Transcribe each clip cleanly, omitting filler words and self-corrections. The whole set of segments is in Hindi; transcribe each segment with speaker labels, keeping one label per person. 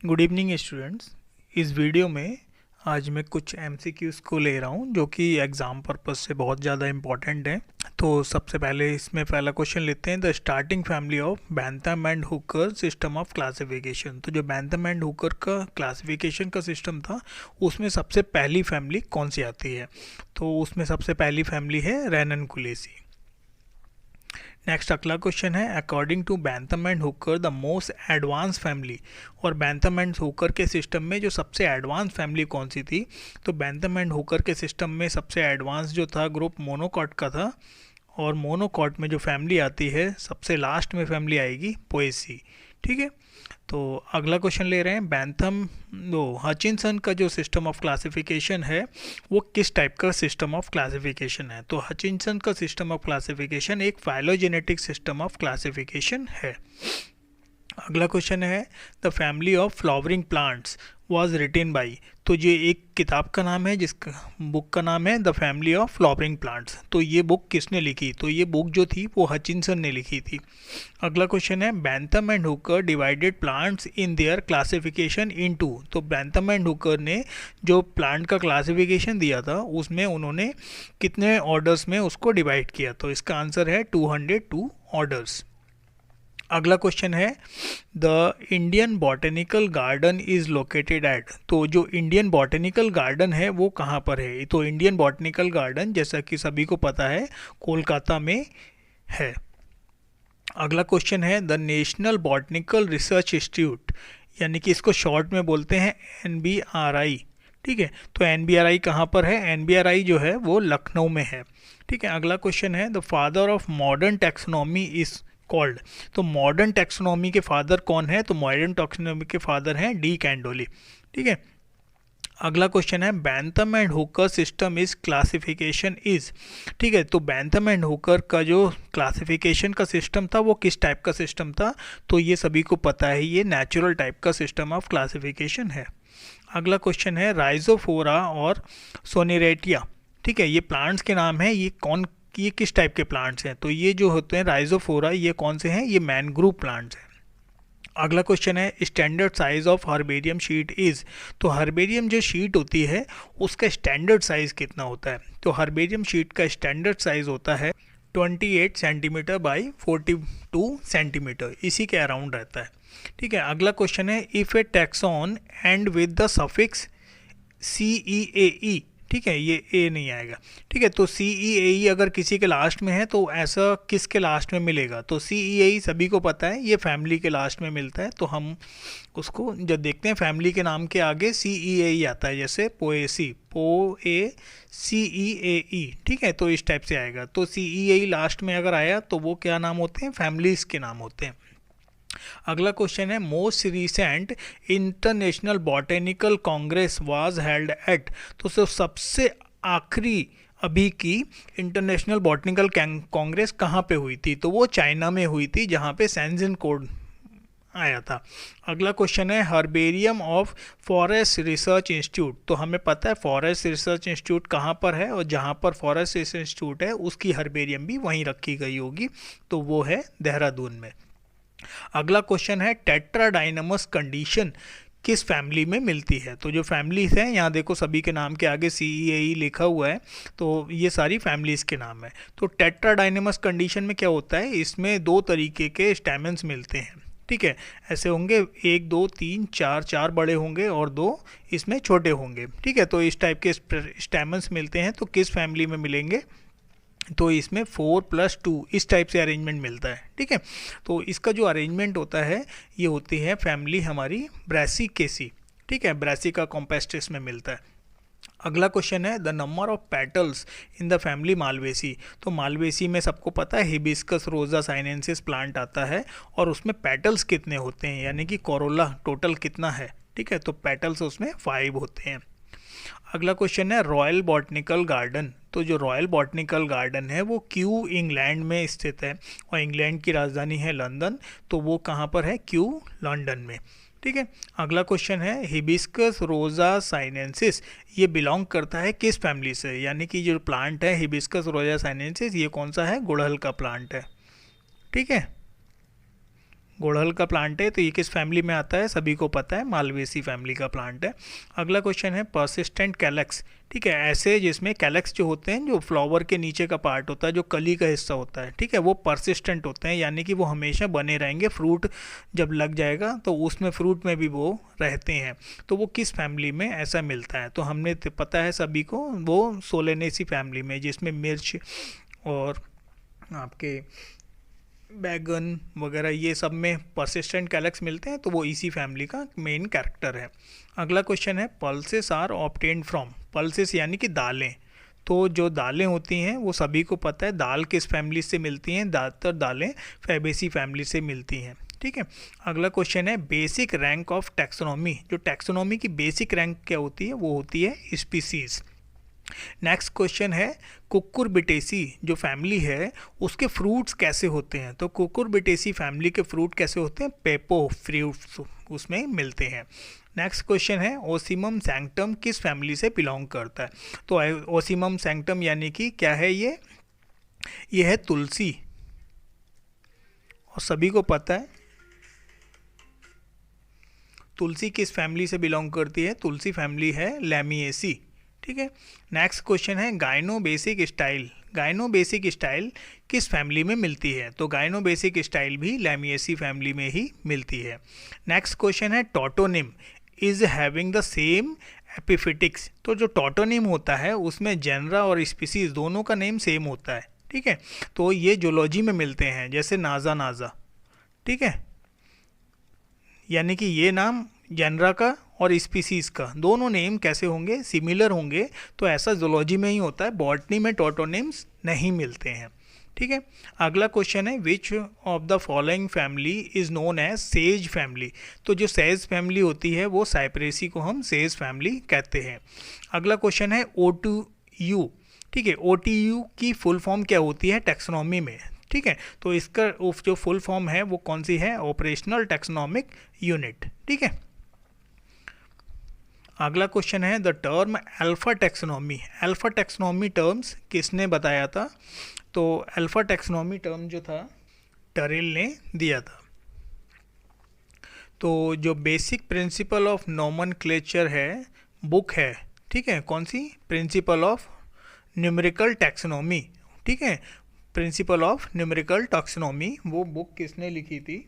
Speaker 1: Good evening students. इस वीडियो में आज मैं कुछ एमसीक्यूज़ को ले रहा हूं जो कि एग्ज़ाम पर्पस से बहुत ज़्यादा इम्पॉर्टेंट है। तो सबसे पहले इसमें पहला क्वेश्चन लेते हैं, the starting family of Bentham and Hooker system of classification. तो जो बैंथम एंड हुकर का क्लासिफिकेशन का सिस्टम था उसमें सबसे पहली फैमिली कौन सी आती है? तो उसमें सबसे पहली फैमिली है रेननकुलेसी। नेक्स्ट अगला क्वेश्चन है, according to Bentham and Hooker the most advance family. और बैंथम एंड हुकर के सिस्टम में जो सबसे एडवांस फैमिली कौन सी थी? तो बैंथम एंड हुकर के सिस्टम में सबसे एडवांस जो था ग्रुप मोनोकॉट का था। और मोनोकॉट में जो फैमिली आती है सबसे लास्ट में फैमिली आएगी पोएसी। ठीक है, तो अगला क्वेश्चन ले रहे हैं, बैंथम हचिनसन का जो सिस्टम ऑफ क्लासिफिकेशन है वो किस टाइप का सिस्टम ऑफ क्लासिफिकेशन है? तो हचिनसन का सिस्टम ऑफ क्लासिफिकेशन एक फाइलोजेनेटिक सिस्टम ऑफ क्लासिफिकेशन है। अगला क्वेश्चन है, the family of flowering plants was रिटिन by. तो ये एक किताब का नाम है जिसका बुक का नाम है the family of flowering plants. तो ये बुक किसने लिखी? तो ये बुक जो थी वो हचिनसन ने लिखी थी। अगला क्वेश्चन है, Bentham and Hooker divided plants in their classification into. तो बैंथम एंड हुकर ने जो प्लांट का क्लासिफिकेशन दिया था उसमें उन्होंने कितने ऑर्डर्स में उसको डिवाइड किया? तो इसका आंसर है 202 ऑर्डर्स। अगला क्वेश्चन है, the Indian botanical garden is located at. तो जो इंडियन बॉटेनिकल गार्डन है वो कहाँ पर है? तो इंडियन बॉटेनिकल गार्डन जैसा कि सभी को पता है कोलकाता में है। अगला क्वेश्चन है, the national botanical research institute, यानी कि इसको शॉर्ट में बोलते हैं NBRI। ठीक है, तो NBRI कहाँ पर है? NBRI जो है वो लखनऊ में है। ठीक है, अगला क्वेश्चन है, the father of modern taxonomy is called. तो मॉडर्न टैक्सोनॉमी के फादर कौन है? तो मॉडर्न टैक्सोनॉमी के फादर हैं डी कैंडोली। ठीक है, अगला क्वेश्चन है, Bentham and Hooker system is classification is. ठीक है, तो बैंथम एंड हुकर का जो क्लासिफिकेशन का सिस्टम था वो किस टाइप का सिस्टम था? तो ये सभी को पता है, ये नेचुरल टाइप का सिस्टम ऑफ क्लासिफिकेशन है। अगला क्वेश्चन है, राइजोफोरा और सोनेरेटिया। ठीक है, ये प्लांट्स के नाम है, ये किस टाइप के प्लांट्स हैं? तो ये जो होते हैं राइजोफोरा, ये कौन से हैं? ये मैनग्रूव प्लांट्स हैं। अगला क्वेश्चन है, standard size of herbarium sheet is. तो हर्बेरियम जो शीट होती है उसका स्टैंडर्ड साइज कितना होता है? तो हर्बेरियम शीट का स्टैंडर्ड साइज होता है 28 सेंटीमीटर बाई 42 सेंटीमीटर, इसी के अराउंड रहता है। ठीक है, अगला क्वेश्चन है, if A taxon and with the suffix CEAE। ठीक है, ये ए नहीं आएगा। ठीक है, तो CEAE अगर किसी के लास्ट में है तो ऐसा किसके लास्ट में मिलेगा? तो CEAE सभी को पता है ये फैमिली के लास्ट में मिलता है, तो हम उसको जब देखते हैं फैमिली के नाम के आगे CEAE आता है, जैसे पोएसी, CEAE। ठीक है, तो इस टाइप से आएगा। तो CEAE लास्ट में अगर आया तो वो क्या नाम होते हैं? फैमिलीज़ के नाम होते हैं। अगला क्वेश्चन है, most recent international botanical Congress was held at. तो सबसे आखिरी अभी की इंटरनेशनल बॉटनिकल कांग्रेस कहाँ पे हुई थी? तो वो चाइना में हुई थी, जहाँ पे सेंजन कोड आया था। अगला क्वेश्चन है, herbarium of forest research institute. तो हमें पता है फॉरेस्ट रिसर्च इंस्टीट्यूट कहाँ पर है, और जहाँ पर फॉरेस्ट रिसर्च इंस्टीट्यूट है उसकी हर्बेरियम भी वहीं रखी गई होगी, तो वो है देहरादून में। अगला क्वेश्चन है, टेट्राडाइनमस कंडीशन किस फैमिली में मिलती है? तो जो फैमिलीज हैं यहाँ देखो सभी के नाम के आगे CEAE लिखा हुआ है, तो ये सारी फैमिलीज के नाम है। तो टेट्राडाइनमस कंडीशन में क्या होता है? इसमें दो तरीके के स्टैमेंस मिलते हैं। ठीक है, ऐसे होंगे 1 2 3 4, 4 बड़े होंगे और 2 इसमें छोटे होंगे। ठीक है, तो इस टाइप के स्टैमेंस मिलते हैं, तो किस फैमिली में मिलेंगे? तो इसमें 4+2 इस टाइप से अरेंजमेंट मिलता है। ठीक है, तो इसका जो अरेंजमेंट होता है ये होती है फैमिली हमारी ब्रासिकेसी। ठीक है, ब्रासिका कॉम्पेस्टिस में मिलता है। अगला क्वेश्चन है, the number of petals in the family Malvaceae. तो मालवेसी में सबको पता है हिबिस्कस रोजा साइनेंसिस प्लांट आता है, और उसमें पेटल्स कितने होते हैं, यानी कि कोरोला टोटल कितना है? ठीक है, तो पेटल्स उसमें 5 होते हैं। अगला क्वेश्चन है, रॉयल बॉटनिकल गार्डन। तो जो रॉयल बॉटनिकल गार्डन है वो क्यू इंग्लैंड में स्थित है, और इंग्लैंड की राजधानी है लंदन, तो वो कहाँ पर है? क्यू लंदन में। ठीक है, अगला क्वेश्चन है, हिबिस्कस रोजा साइनेंसिस ये बिलोंग करता है किस फैमिली से? यानी कि जो प्लांट है हिबिस्कस रोजा साइनेंसिस ये कौन सा है? गुड़हल का प्लांट है। ठीक है, गुड़हल का प्लांट है, तो ये किस फैमिली में आता है, सभी को पता है, मालवेसी फैमिली का प्लांट है। अगला क्वेश्चन है पर्सिस्टेंट कैलक्स, ठीक है, ऐसे जिसमें कैलक्स जो होते हैं, जो फ्लावर के नीचे का पार्ट होता है, जो कली का हिस्सा होता है, ठीक है, वो पर्सिस्टेंट होते हैं, यानी कि वो हमेशा बने रहेंगे, फ्रूट जब लग जाएगा तो उसमें फ्रूट में भी वो रहते हैं। तो वो किस फैमिली में ऐसा मिलता है, तो हमने पता है सभी को, वो सोलेनेसी फैमिली में, जिसमें मिर्च और आपके बैगन वगैरह ये सब में पर्सिस्टेंट कैलक्स मिलते हैं, तो वो इसी फैमिली का मेन कैरेक्टर है। अगला क्वेश्चन है pulses are obtained from, pulses यानी कि दालें, तो जो दालें होती हैं वो सभी को पता है दाल किस फैमिली से मिलती हैं, ज़्यादातर दालें फैबेसी फैमिली से मिलती हैं, ठीक है। अगला क्वेश्चन है बेसिक रैंक ऑफ टैक्सोनॉमी, जो टैक्सोनॉमी की बेसिक रैंक क्या होती है, वो होती है स्पीसीज। नेक्स्ट क्वेश्चन है कुकुरबिटेसी जो फैमिली है उसके फ्रूट्स कैसे होते हैं, तो कुकुरबिटेसी फैमिली के फ्रूट कैसे होते हैं, पेपो फ्रूट्स उसमें मिलते हैं। नेक्स्ट क्वेश्चन है ओसिमम सैंक्टम किस फैमिली से बिलोंग करता है, तो ओसिमम सैंक्टम यानी कि क्या है, ये है तुलसी, और सभी को पता है तुलसी किस फैमिली से बिलोंग करती है, तुलसी फैमिली है लैमिएसी, ठीक है। नेक्स्ट क्वेश्चन है गाइनोबेसिक स्टाइल, गाइनोबेसिक स्टाइल किस फैमिली में मिलती है, तो गाइनोबेसिक स्टाइल भी लैमिएसी फैमिली में ही मिलती है। नेक्स्ट क्वेश्चन है tautonym is having the same epithets, तो जो टोटोनिम होता है उसमें जेनरा और स्पीसीज दोनों का नेम सेम होता है, ठीक है, तो ये जूलॉजी में मिलते हैं, जैसे नाजा नाजा, ठीक है, यानी कि ये नाम जेनरा का और स्पीसीज का दोनों नेम कैसे होंगे, सिमिलर होंगे, तो ऐसा जूलॉजी में ही होता है, बॉटनी में टोटोनिम्स नहीं मिलते हैं, ठीक है। अगला क्वेश्चन है which of the following family is known as सेज फैमिली, तो जो सेज फैमिली होती है वो साइप्रेसी को हम सेज फैमिली कहते हैं। अगला क्वेश्चन है OTU, ठीक है, OTU की फुल फॉर्म क्या होती है टैक्सोनॉमी में, ठीक है, तो इसका जो फुल फॉर्म है वो कौन सी है, ऑपरेशनल टैक्सोनॉमिक यूनिट, ठीक है। अगला क्वेश्चन है the term alpha taxonomy, alpha taxonomy terms किसने बताया था, तो अल्फा टैक्सोनॉमी टर्म जो था टरेल ने दिया था। तो जो बेसिक प्रिंसिपल ऑफ नोमेनक्लेचर है बुक है, ठीक है, कौन सी, प्रिंसिपल ऑफ न्यूमेरिकल टैक्सोनॉमी, ठीक है, प्रिंसिपल ऑफ न्यूमेरिकल टैक्सोनॉमी, वो बुक किसने लिखी थी,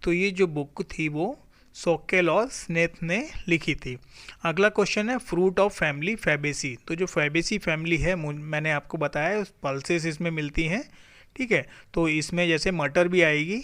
Speaker 1: तो ये जो बुक थी वो सोकेलॉस-स्नेथ ने लिखी थी। अगला क्वेश्चन है फ्रूट ऑफ फैमिली फैबेसी, तो जो फैबेसी फैमिली है मैंने आपको बताया पल्सेस इसमें मिलती हैं, ठीक है, तो इसमें जैसे मटर भी आएगी,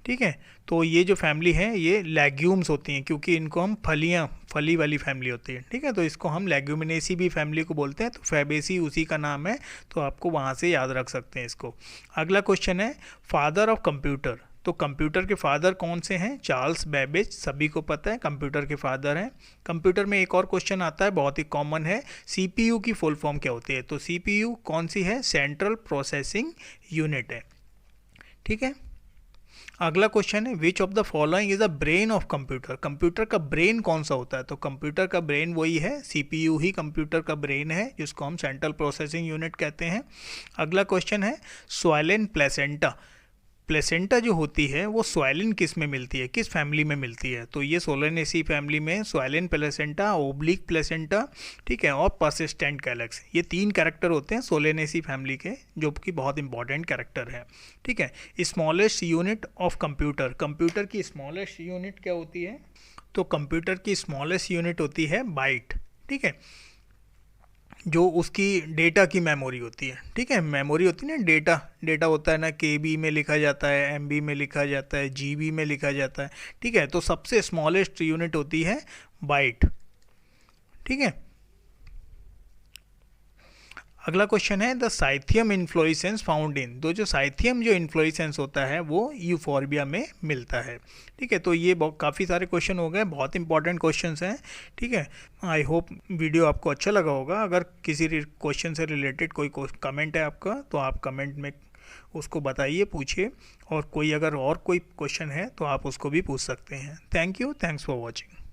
Speaker 1: ठीक है, तो ये जो फैमिली है ये लेग्यूम्स होती हैं, क्योंकि इनको हम फली वाली फैमिली होती है, ठीक है, तो इसको हम लेग्यूमिनेसी भी फैमिली को बोलते हैं, तो फैबेसी उसी का नाम है, तो आपको वहाँ से याद रख सकते हैं इसको। अगला क्वेश्चन है फादर ऑफ कंप्यूटर, तो कंप्यूटर के फादर कौन से हैं, चार्ल्स बेबेज, सभी को पता है कंप्यूटर के फादर हैं। कंप्यूटर में एक और क्वेश्चन आता है बहुत ही कॉमन है, CPU की फुल फॉर्म क्या होती है, तो CPU कौन सी है, सेंट्रल प्रोसेसिंग यूनिट है, ठीक है। अगला क्वेश्चन है which of the following is the brain of computer, computer का ब्रेन कौन सा होता है, तो कंप्यूटर का ब्रेन वही है, CPU ही कंप्यूटर का ब्रेन है, जिसको हम सेंट्रल प्रोसेसिंग यूनिट कहते हैं। अगला क्वेश्चन है स्वाइलिन प्लेसेंटा, प्लेसेंटा जो होती है वो स्वाइलिन किस में मिलती है, किस फैमिली में मिलती है, तो ये सोलेनेसी फैमिली में स्वाइलिन प्लेसेंटा, ओब्लिक प्लेसेंटा, ठीक है, और पर्सिस्टेंट कैलक्स, ये 3 कैरेक्टर होते हैं सोलेनेसी फैमिली के, जो कि बहुत इंपॉर्टेंट कैरेक्टर है, ठीक है। Smallest unit of computer, computer की स्मॉलेस्ट यूनिट क्या होती है, तो कंप्यूटर की स्मॉलेस्ट यूनिट होती है बाइट, ठीक है, जो उसकी डेटा की मेमोरी होती है, ठीक है, मेमोरी होती है ना, डेटा होता है ना, KB में लिखा जाता है, MB में लिखा जाता है, GB में लिखा जाता है, ठीक है, तो सबसे स्मॉलेस्ट यूनिट होती है बाइट, ठीक है। अगला क्वेश्चन है the cyathium inflorescence found in, तो जो साइथियम जो इन्फ्लोरेसेंस होता है वो यूफोर्बिया में मिलता है, ठीक है। तो ये काफ़ी सारे क्वेश्चन हो गए, बहुत इंपॉर्टेंट क्वेश्चंस हैं, ठीक है। आई होप वीडियो आपको अच्छा लगा होगा। अगर किसी क्वेश्चन से रिलेटेड कोई कमेंट है आपका, तो आप कमेंट में उसको बताइए, पूछिए, और कोई अगर और कोई क्वेश्चन है तो आप उसको भी पूछ सकते हैं। Thank you, thanks for watching.